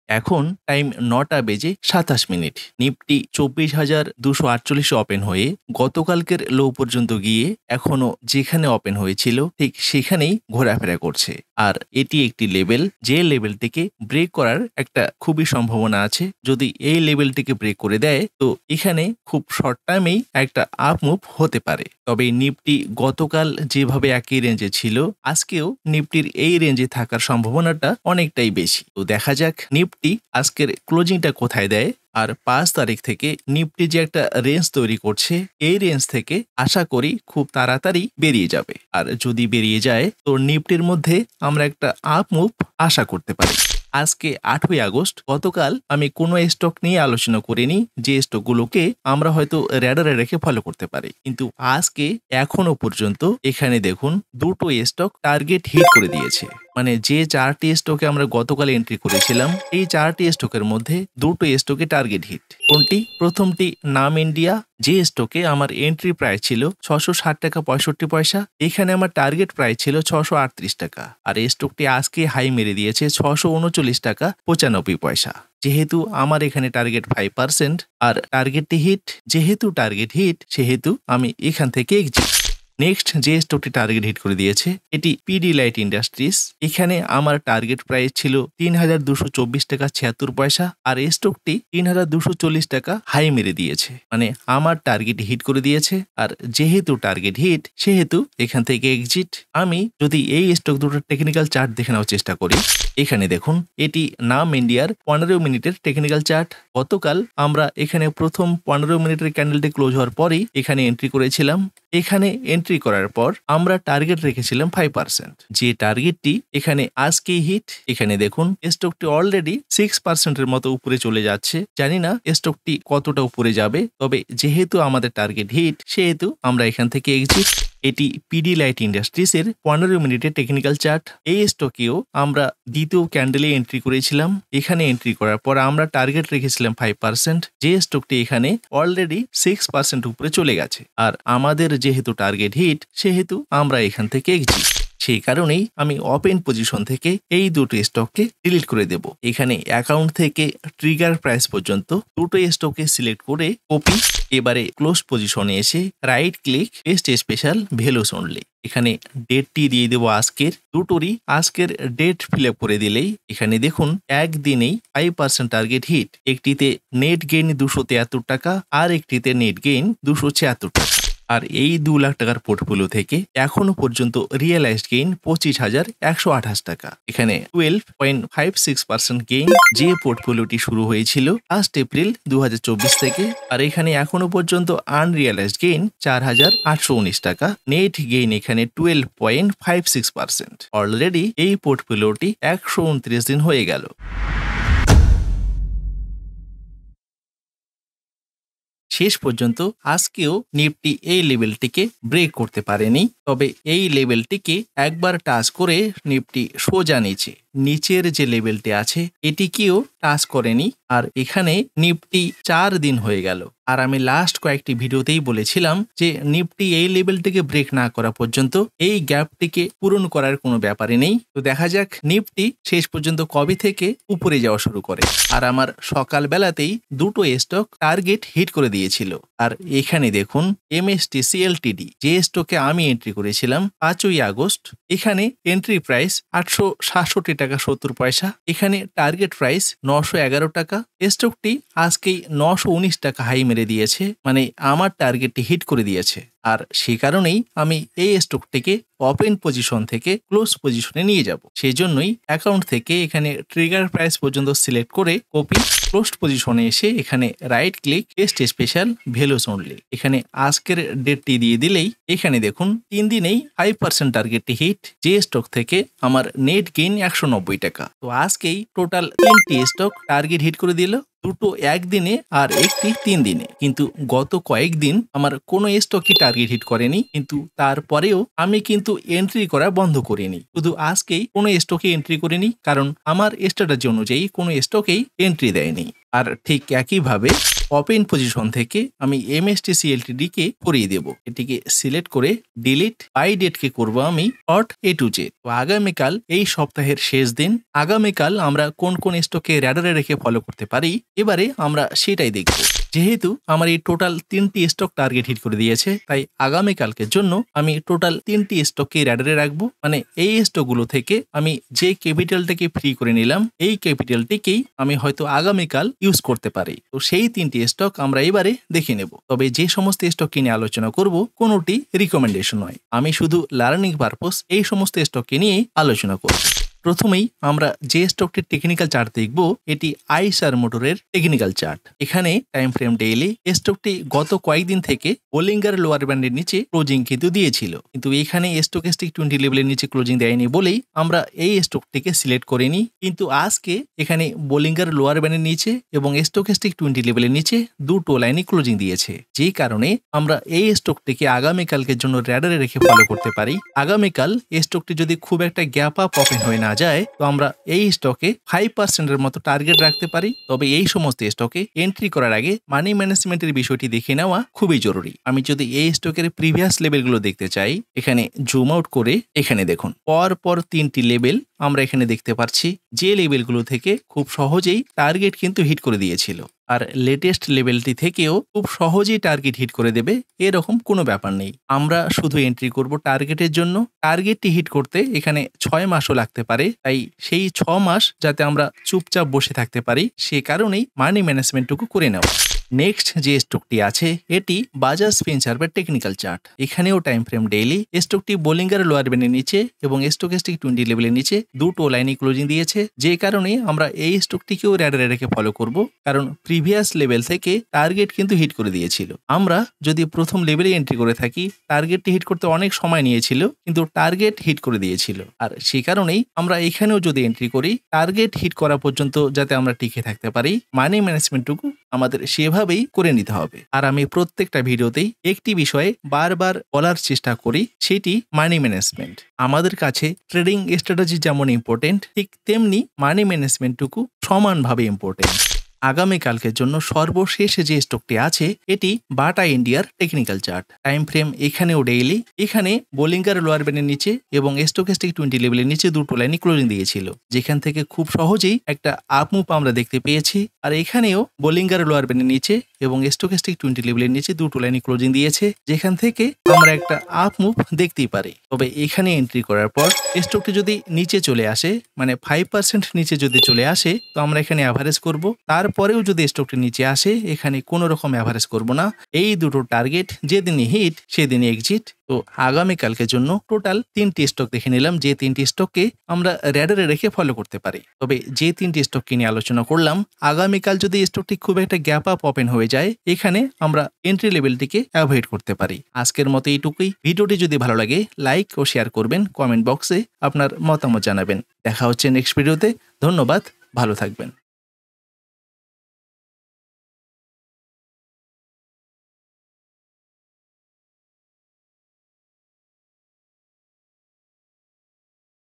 এখন টাইম ৯টা বেজে ২৭ মিনিট। নিফটি ২৪,২৪৮ ওপেন হয়ে গতকালকের লো পর্যন্ত গিয়ে এখনো যেখানে ওপেন হয়েছিল ঠিক সেখানেই ঘোরাফেরা করছে। আর এটি একটি লেভেল, যে লেভেলটিকে ব্রেক করার একটা খুবই সম্ভাবনা আছে। যদি এই লেভেলটিকে ব্রেক করে দেয় তো এখানে খুব শর্ট টাইমেই একটা আপ মুভ হতে পারে। তবে নিফটি গতকাল যেভাবে একই রেঞ্জে ছিল, আজকেও নিফটির এই রেঞ্জে থাকার সম্ভাবনাটা অনেকটাই বেশি। তো দেখা যাক নিফটি আজকের ক্লোজিংটা কোথায় দেয়। আর ৫ তারিখ থেকে নিফটি যে একটা রেঞ্জ তৈরি করছে, এই রেঞ্জ থেকে আশা করি খুব তাড়াতাড়ি বেরিয়ে যাবে। আর যদি বেরিয়ে যায় তো নিফটির মধ্যে আমরা একটা আপ মুভ আশা করতে পারি। আজকে ৮ই আগস্ট। গতকাল আমি কোনো স্টক নিয়ে আলোচনা করিনি, যে স্টকগুলোকে আমরা হয়তো র্যাডারে রেখে ফলো করতে পারি। কিন্তু আজকে এখনো পর্যন্ত এখানে দেখুন দুটো স্টক টার্গেট হিট করে দিয়েছে। মানে যে ৪টি স্টকে আমরা গতকাল এন্ট্রি করেছিলাম, এই ৪টি স্টকের মধ্যে দুটো স্টকে টার্গেট হিট। কোনটি? প্রথমটি নাম ইন্ডিয়া, যে স্টকে আমার এন্ট্রি প্রাইস ছিল ৬৬০ টাকা ৬৫ পয়সা, এখানে আমার টার্গেট প্রাইস ছিল ৬৩৮ টাকা। আর এই স্টকটি আজকে হাই মেরে দিয়েছে ৬৩৯ টাকা ৯৫ পয়সা। যেহেতু আমার এখানে টার্গেট 5% আর টার্গেটটি হিট, যেহেতু টার্গেট হিট সেহেতু আমি এখান থেকে এক্সিট। নেক্সট যে স্টকটি টার্গেট হিট করে দিয়েছে এটি পিডিলাইট ইন্ডাস্ট্রিজ। এখানে আমার টার্গেট প্রাইস ছিল ৩,২২৪ টাকা ৭৬ পয়সা আর এই স্টকটি ৩,২৪০ টাকা হাই মেরে দিয়েছে। মানে আমার টার্গেট হিট করে দিয়েছে। আর যেহেতু টার্গেট হিট সেহেতু এখান থেকে এক্সিট। আমি যদি এই স্টক দুটোর টেকনিক্যাল চার্ট দেখে নেওয়ার চেষ্টা করি, এখানে দেখুন এটি নাম ইন্ডিয়ার ১৫ মিনিটের টেকনিক্যাল চার্ট। গতকাল আমরা এখানে প্রথম ১৫ মিনিটের ক্যান্ডেলটি ক্লোজ হওয়ার পরেই এখানে এন্ট্রি করেছিলাম। এখানে এন্ট্রি করার পর আমরা টার্গেট রেখেছিলাম 5%, যে টার্গেটটি এখানে আজকেই হিট। এখানে দেখুন স্টকটি অলরেডি 6% এর মতো উপরে চলে যাচ্ছে। জানি না স্টকটি কতটা উপরে যাবে, তবে যেহেতু আমাদের টার্গেট হিট সেহেতু আমরা এখান থেকে এক্সিট। এটি পিডিলাইট ইন্ডাস্ট্রিজ এর ১৫ মিনিটের টেকনিক্যাল চার্ট। এই স্টকেও আমরা দ্বিতীয় ক্যান্ডেলে এন্ট্রি করেছিলাম। এখানে এন্ট্রি করার পর আমরা টার্গেট রেখেছিলাম 5%, যে স্টকটি এখানে অলরেডি 6% উপরে চলে গেছে। আর আমাদের যেহেতু টার্গেট হিট সেহেতু আমরা এখান থেকে এক্সিট। সেই কারণেই আমি ওপেন পজিশন থেকে এই দুটো স্টককে ডিলিট করে দেব। এখানে অ্যাকাউন্ট থেকে ট্রিগার প্রাইস পর্যন্ত দুটো স্টকে সিলেক্ট করে কপি। এবারে ক্লোজ পজিশনে এসে right click, paste special, values only. এখানে ডেটটি দিয়ে দেবো আজকের। দুটোরই আজকের ডেট ফিল আপ করে দিলেই এখানে দেখুন একদিনেই 5% টার্গেট হিট। একটিতে নেট গেইন ২৭৩ টাকা আর একটিতে নেট গেইন ২৭৬ টাকা। আর এই ২ লাখ টাকার পোর্টফোলিও থেকে এখনো পর্যন্ত রিয়েলাইজড গেইন ২৫,১২৮ টাকা। এখানে 12.56% গেইন, যে পোর্টফোলিওটি শুরু হয়েছিল 1 এপ্রিল ২০২৪ থেকে। আর এখানে এখনো পর্যন্ত আনরিয়েলাইজড গেইন ৪,৮১৯ টাকা। নেট গেইন এখানে 12.56%। অলরেডি এই পোর্টফোলিওটি ১২৯ দিন হয়ে গেল। শেষ পর্যন্ত আজকেও নিফটি এই লেভেলটিকে ব্রেক করতে পারেনি। তবে এই লেভেলটিকে একবার টাচ করে নিফটি সোজা নিচের যে লেভেলটি আছে এটিকেও টাচ করেনি। আর এখানে নিফটি 4 দিন হয়ে গেল। আর আমি লাস্ট কয়েকটি ভিডিওতেই বলেছিলাম যে নিফটি এই লেভেলটিকে ব্রেক না করা পর্যন্ত এই গ্যাপটিকে পূরণ করার কোনো ব্যাপারই নেই। তো দেখা যাক নিফটি শেষ পর্যন্ত কবে থেকে উপরে যাওয়া শুরু করে। আর আমার সকালবেলাতেই দুটো স্টক টার্গেট হিট করে দিয়েছিল। আর এখানে দেখুন এমএসটিসি এলটিডি, যে স্টকে আমি এন্ট্রি করেছিলাম ৫ই আগস্ট, এখানে এন্ট্রি প্রাইস ৮৬৭ টাকা ৭০ পয়সা। এখানে টার্গেট প্রাইস ৯১১ টাকা। স্টকটি আজকেই ৯১৯ টাকা হাই মেরে দিয়েছে। মানে আমার টার্গেটটি হিট করে দিয়েছে। আর সে কারণেই আমি এই স্টকটিকে ওপেন পজিশন থেকে ক্লোজ পজিশনে নিয়ে যাব। সেই জন্যই অ্যাকাউন্ট থেকে এখানে ট্রিগার প্রাইস পর্যন্ত সিলেক্ট করে কপি, ক্লোজ পজিশনে এসে এখানে right click, paste special, values only. এখানে আজকের ডেটটি দিয়ে দিলেই এখানে দেখুন 3 দিনেই 5% টার্গেটটি হিট, যে স্টক থেকে আমার নেট গেইন ১৯০ টাকা। তো আজকেই টোটাল 3টি স্টক টার্গেট হিট করে দিল, দুটো একদিনে আর একটি 3 দিনে। কিন্তু গত কয়েকদিন আমার কোনো স্টকই টার্গেট হিট করেনি, কিন্তু তারপরেও আমি কিন্তু এন্ট্রি করা বন্ধ করিনি। শুধু আজকেই কোনো স্টকে এন্ট্রি করিনি, কারণ আমার স্ট্র্যাটেজি অনুযায়ী কোনো স্টকেই এন্ট্রি দেয়নি। আর ঠিক একইভাবে ওপেন পজিশন থেকে আমি MSTC LTD কে সরিয়ে দেব। এটিকে সিলেক্ট করে ডিলিট, বাই ডেট কে করব আমি শর্ট A to Z। তো আগামীকাল এই সপ্তাহের শেষ দিন, আগামীকাল আমরা কোন কোন স্টককে র্যাডারে রেখে ফলো করতে পারি এবারে আমরা সেটাই দেখব। যেহেতু আমার এই টোটাল 3টি স্টক টার্গেট হিট করে দিয়েছে, তাই আগামীকালকের জন্য আমি টোটাল 3টি স্টককে র্যাডারে রাখবো। মানে এই স্টকগুলো থেকে আমি যে ক্যাপিটালটাকে ফ্রি করে নিলাম, এই ক্যাপিটালটিকেই আমি হয়তো আগামীকাল ইউজ করতে পারি। তো সেই 3টি স্টক আমরা এবারে দেখে নেব। তবে যে সমস্ত স্টক নিয়ে আলোচনা করব কোনোটি রিকমেন্ডেশন নয়, আমি শুধু লার্নিং পারপোজ এই সমস্ত স্টককে নিয়েই আলোচনা করব। প্রথমেই আমরা যে স্টকটির টেকনিক্যাল চার্ট দেখব এটি আইসার মোটরের টেকনিক্যাল চার্ট। এখানে টাইম ফ্রেম ডেইলি স্টকটি গত কয়েকদিন থেকে বোলিঙ্গার লোয়ার ব্যান্ডের নিচে ক্লোজিং কিন্তু দিয়েছিল, কিন্তু এখানে স্টকেস্টিক 20 লেভেলের নিচে ক্লোজিং দেয়নি বলেই আমরা এই স্টকটিকে সিলেক্ট করিনি। কিন্তু আজকে এখানে বোলিঙ্গার লোয়ার ব্যান্ডের নিচে এবং স্টকেস্টিক 20 লেভেলের নিচে দুটো লাইনে ক্লোজিং দিয়েছে, যেই কারণে আমরা এই স্টকটিকে আগামীকালকের জন্য র্যাডারে রেখে ফলো করতে পারি। আগামীকাল এই স্টকটি যদি খুব একটা গ্যাপ আপ ওপেন হয়ে না যায় তো আমরা এই স্টকে 5% এর মতো টার্গেট রাখতে পারি। তবে এই সমস্ত স্টকে এন্ট্রি করার আগে মানি ম্যানেজমেন্টের বিষয়টি দেখে নেওয়া খুবই জরুরি। আমি যদি এই স্টকের প্রিভিয়াস লেভেলগুলো দেখতে চাই, এখানে জুম আউট করে এখানে দেখুন পর 3টি লেভেল আমরা এখানে দেখতে পাচ্ছি, যে লেভেলগুলো থেকে খুব সহজেই টার্গেট কিন্তু হিট করে দিয়েছিল। আর লেটেস্ট লেভেলটি থেকেও খুব সহজেই টার্গেট হিট করে দেবে এরকম কোনো ব্যাপার নেই। আমরা শুধু এন্ট্রি করব টার্গেটের জন্য। টার্গেটটি হিট করতে এখানে 6 মাসও লাগতে পারে, তাই সেই 6 মাস যাতে আমরা চুপচাপ বসে থাকতে পারি সে কারণেই মানি ম্যানেজমেন্টটুকু করে নেওয়া। নেক্সট যে স্টকটি আছে এটি বাজাজ ফিনসার্ভের টেকনিক্যাল চার্ট। এখানেও টাইম ফ্রেম ডেইলি স্টকটি বোলিঙ্গার লোয়ার ব্যান্ডের নিচে এবং স্টকেস্টিক 20 লেভেলের নিচে দুটো লাইনে ক্লোজিং দিয়েছে, যে কারণে আমরা এই স্টকটিকেও র্যাডারে রেখে ফলো করব, কারণ প্রিভিয়াস লেভেল থেকে টার্গেট কিন্তু হিট করে দিয়েছিল। আমরা যদি প্রথম লেভেলে এন্ট্রি করে থাকি, টার্গেটটি হিট করতে অনেক সময় নিয়েছিল কিন্তু টার্গেট হিট করে দিয়েছিল। আর সেই কারণেই আমরা এখানেও যদি এন্ট্রি করি টার্গেট হিট করা পর্যন্ত যাতে আমরা টিকে থাকতে পারি, মানি ম্যানেজমেন্টটুকু আমাদের সেভাবেই করে নিতে হবে। আর আমি প্রত্যেকটা ভিডিওতেই একটি বিষয়ে বারবার বলার চেষ্টা করি, সেটি মানি ম্যানেজমেন্ট। আমাদের কাছে ট্রেডিং স্ট্র্যাটেজি যেমন ইম্পর্টেন্ট, ঠিক তেমনি মানি ম্যানেজমেন্টটুকু সমানভাবে ইম্পর্টেন্ট। আগামীকালকের জন্য সর্বশেষ যে স্টকটি আছে এটি বাটা ইন্ডিয়ার টেকনিক্যাল চার্ট। টাইম ফ্রেম এখানেও ডেইলি, এখানে বোলিঙ্গার লোয়ার ব্যান্ডের নিচে এবং স্টকেস্টিক 20 লেভেলের নিচে দুটো লাইনে ক্লোজিং দিয়েছিল, যেখান থেকে খুব সহজেই একটা আপ মুভ আমরা দেখতে পেয়েছি। আর এখানেও বোলিঙ্গার লোয়ার ব্যান্ডের নিচে এবং স্টকেস্টিক 20 লেভেলের নিচে দুটো লাইনে ক্লোজিং দিয়েছে, যেখান থেকে আমরা একটা আপ মুভ দেখতেই পারি। তবে এখানে এন্ট্রি করার পর স্টকটি যদি নিচে চলে আসে, মানে 5% নিচে যদি চলে আসে, তো আমরা এখানে অ্যাভারেজ করব। তারপরেও যদি স্টকটি নিচে আসে, এখানে কোনো রকম অ্যাভারেজ করব না। এই দুটো টার্গেট যেদিনই হিট সেদিনই এক্সিট। তো আগামীকালকের জন্য টোটাল 3টি স্টক দেখে নিলাম, যে 3টি স্টককে আমরা র্যাডারে রেখে ফলো করতে পারি। তবে যে 3টি স্টককে নিয়ে আলোচনা করলাম, আগামীকাল যদি স্টকটি খুব একটা গ্যাপ আপ ওপেন হয়ে যায়, এখানে আমরা এন্ট্রি লেভেলটিকে অ্যাভয়েড করতে পারি। আজকের মতো এইটুকুই। ভিডিওটি যদি ভালো লাগে লাইক ও শেয়ার করবেন, কমেন্ট বক্সে আপনার মতামত জানাবেন। দেখা হচ্ছে নেক্সট ভিডিওতে। ধন্যবাদ, ভালো থাকবেন।